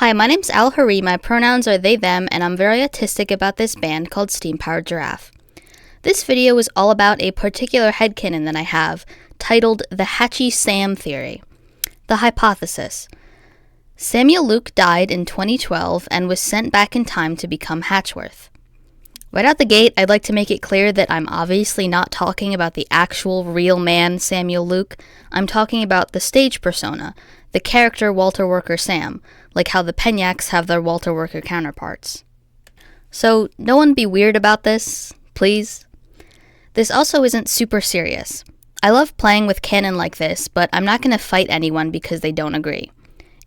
Hi, my name's Al Hari, my pronouns are they, them, and I'm very autistic about this band called Steam-Powered Giraffe. This video is all about a particular headcanon that I have, titled the hatchy-sam theory. The hypothesis. Samuel Luke died in 2012 and was sent back in time to become Hatchworth. Right out the gate, I'd like to make it clear that I'm obviously not talking about the actual real man, Samuel Luke. I'm talking about the stage persona, the character Walter Worker Sam, like how the Penyaks have their Walter Worker counterparts. So, no one be weird about this, please. This also isn't super serious. I love playing with canon like this, but I'm not going to fight anyone because they don't agree.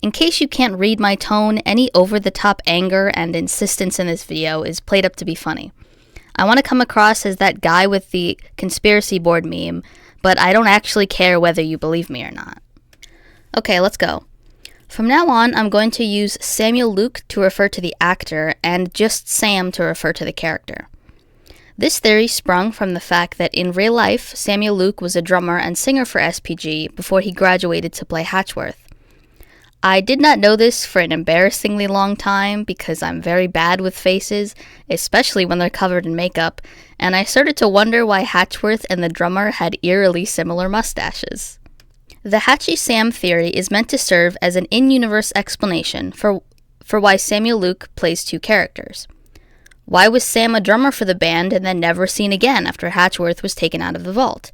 In case you can't read my tone, any over-the-top anger and insistence in this video is played up to be funny. I want to come across as that guy with the conspiracy board meme, but I don't actually care whether you believe me or not. Okay, let's go. From now on, I'm going to use Samuel Luke to refer to the actor and just Sam to refer to the character. This theory sprung from the fact that in real life, Samuel Luke was a drummer and singer for SPG before he graduated to play Hatchworth. I did not know this for an embarrassingly long time because I'm very bad with faces, especially when they're covered in makeup, and I started to wonder why Hatchworth and the drummer had eerily similar mustaches. The hatchy-sam theory is meant to serve as an in-universe explanation for why Samuel Luke plays two characters. Why was Sam a drummer for the band and then never seen again after Hatchworth was taken out of the vault?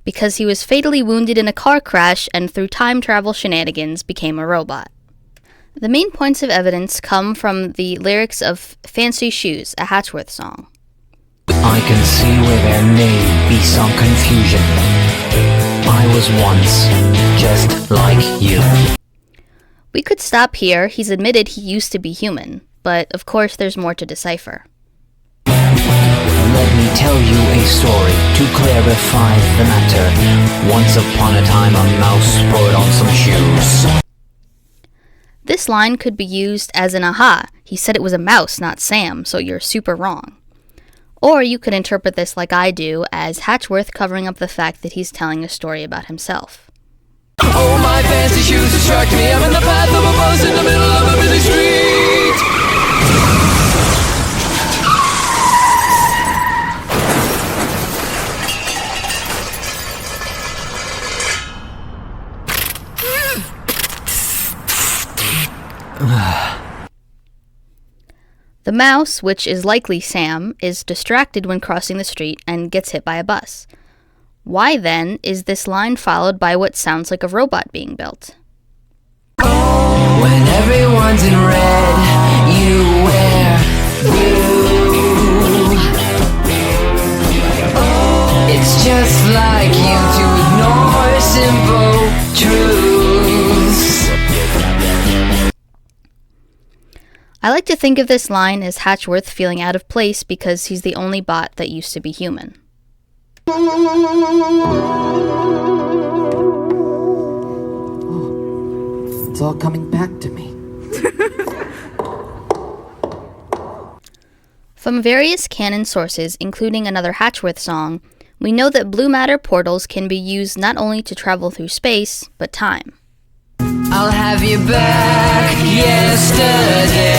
Because he was fatally wounded in a car crash and through time travel shenanigans became a robot. The main points of evidence come from the lyrics of Fancy Shoes, a Hatchworth song. I can see where there may be some confusion. I was once just like you. We could stop here. He's admitted he used to be human, but of course there's more to decipher. Let me tell you a story to clarify the matter. Once upon a time, a mouse put on some shoes. This line could be used as an aha. He said it was a mouse, not Sam, so you're super wrong. Or you could interpret this like I do, as Hatchworth covering up the fact that he's telling a story about himself. Oh, my fancy shoes distract me. I'm in the path of a bus in the middle of a busy street. The mouse, which is likely Sam, is distracted when crossing the street and gets hit by a bus. Why, then, is this line followed by what sounds like a robot being built? When everyone's in red, you wear blue. It's just like you to ignore simple truths. I like to think of this line as Hatchworth feeling out of place because he's the only bot that used to be human. It's all coming back to me. From various canon sources, including another Hatchworth song, we know that blue matter portals can be used not only to travel through space, but time. I'll have you back yesterday.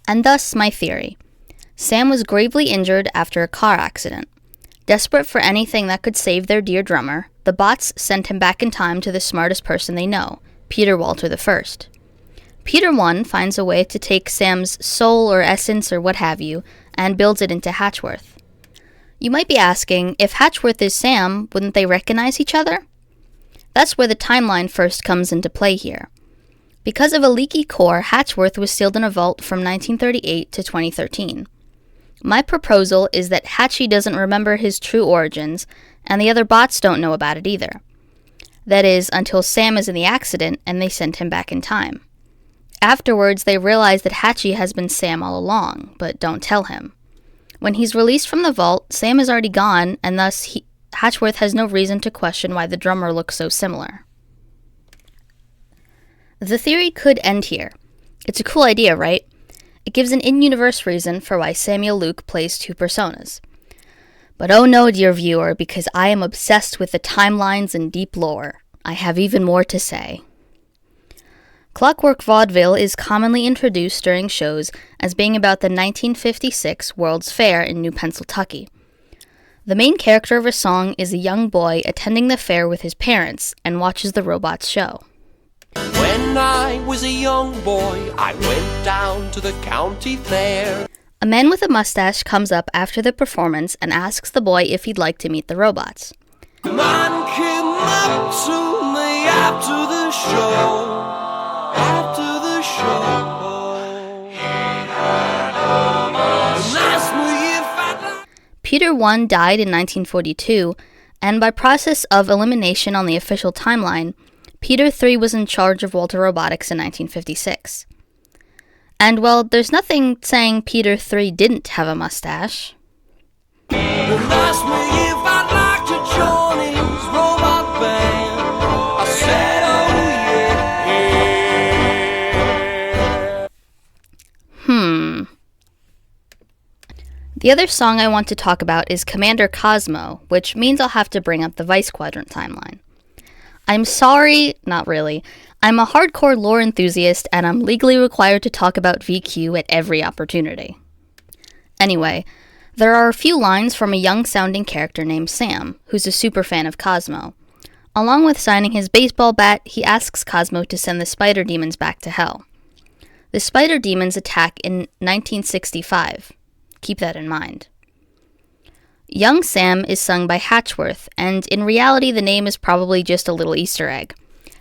And thus, my theory. Sam was gravely injured after a car accident. Desperate for anything that could save their dear drummer, the bots sent him back in time to the smartest person they know, Peter Walter I. Peter 1 finds a way to take Sam's soul or essence or what have you, and builds it into Hatchworth. You might be asking, if Hatchworth is Sam, wouldn't they recognize each other? That's where the timeline first comes into play here. Because of a leaky core, Hatchworth was sealed in a vault from 1938 to 2013. My proposal is that Hatchy doesn't remember his true origins, and the other bots don't know about it either. That is, until Sam is in the accident and they send him back in time. Afterwards, they realize that Hatchy has been Sam all along, but don't tell him. When he's released from the vault, Sam is already gone, and thus Hatchworth has no reason to question why the drummer looks so similar. The theory could end here. It's a cool idea, right? It gives an in-universe reason for why Samuel Luke plays two personas. But oh no, dear viewer, because I am obsessed with the timelines and deep lore. I have even more to say. Clockwork vaudeville is commonly introduced during shows as being about the 1956 World's Fair in New Pennsylvania. The main character of a song is a young boy attending the fair with his parents and watches the robots show. When I was a young boy, I went down to the county fair. A man with a mustache comes up after the performance and asks the boy if he'd like to meet the robots. The man came up to me after the show. After the show. And asked me if I'd like. Peter I died in 1942, and by process of elimination on the official timeline, Peter III was in charge of Walter Robotics in 1956. And well, there's nothing saying Peter III didn't have a mustache. And asked me if I'd like to join his robot band. I said, oh yeah. The other song I want to talk about is Commander Cosmo, which means I'll have to bring up the Vice Quadrant timeline. I'm sorry, not really. I'm a hardcore lore enthusiast, and I'm legally required to talk about VQ at every opportunity. Anyway, there are a few lines from a young-sounding character named Sam, who's a super fan of Cosmo. Along with signing his baseball bat, he asks Cosmo to send the spider demons back to hell. The spider demons attack in 1965. Keep that in mind. Young Sam is sung by Hatchworth, and in reality the name is probably just a little Easter egg.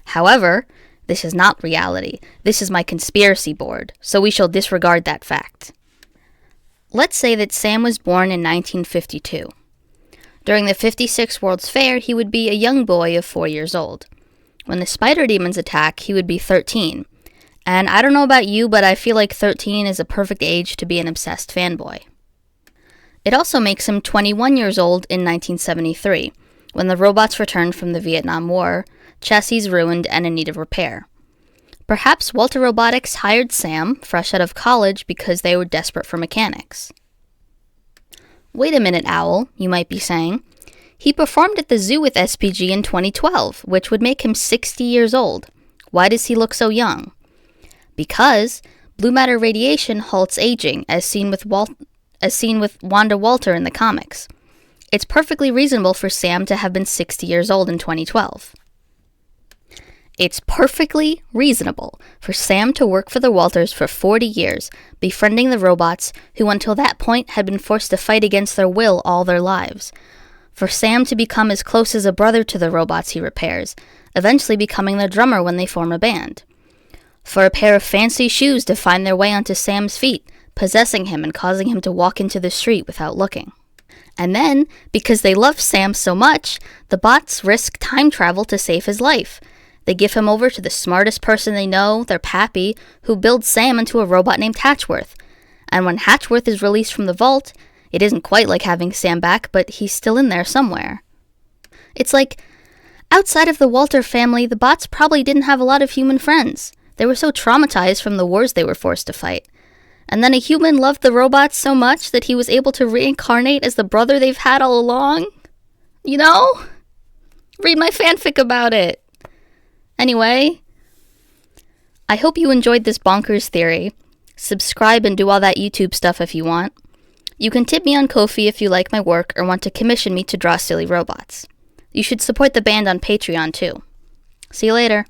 However, this is not reality. This is my conspiracy board, so we shall disregard that fact. Let's say that Sam was born in 1952. During the 56 World's Fair, he would be a young boy of 4 years old. When the spider demons attack, he would be 13. And I don't know about you, but I feel like 13 is a perfect age to be an obsessed fanboy. It also makes him 21 years old in 1973, when the robots returned from the Vietnam War, chassis ruined and in need of repair. Perhaps Walter Robotics hired Sam, fresh out of college, because they were desperate for mechanics. Wait a minute, Owl, you might be saying. He performed at the zoo with SPG in 2012, which would make him 60 years old. Why does he look so young? Because blue matter radiation halts aging, as seen with Wanda Walter in the comics. It's perfectly reasonable for Sam to have been 60 years old in 2012. It's perfectly reasonable for Sam to work for the Walters for 40 years, befriending the robots who until that point had been forced to fight against their will all their lives. For Sam to become as close as a brother to the robots he repairs, eventually becoming their drummer when they form a band. For a pair of fancy shoes to find their way onto Sam's feet, possessing him and causing him to walk into the street without looking. And then, because they love Sam so much, the bots risk time travel to save his life. They give him over to the smartest person they know, their pappy, who builds Sam into a robot named Hatchworth. And when Hatchworth is released from the vault, it isn't quite like having Sam back, but he's still in there somewhere. It's like, outside of the Walter family, the bots probably didn't have a lot of human friends. They were so traumatized from the wars they were forced to fight. And then a human loved the robots so much that he was able to reincarnate as the brother they've had all along. You know? Read my fanfic about it. Anyway, I hope you enjoyed this bonkers theory. Subscribe and do all that YouTube stuff if you want. You can tip me on Ko-fi if you like my work or want to commission me to draw silly robots. You should support the band on Patreon too. See you later.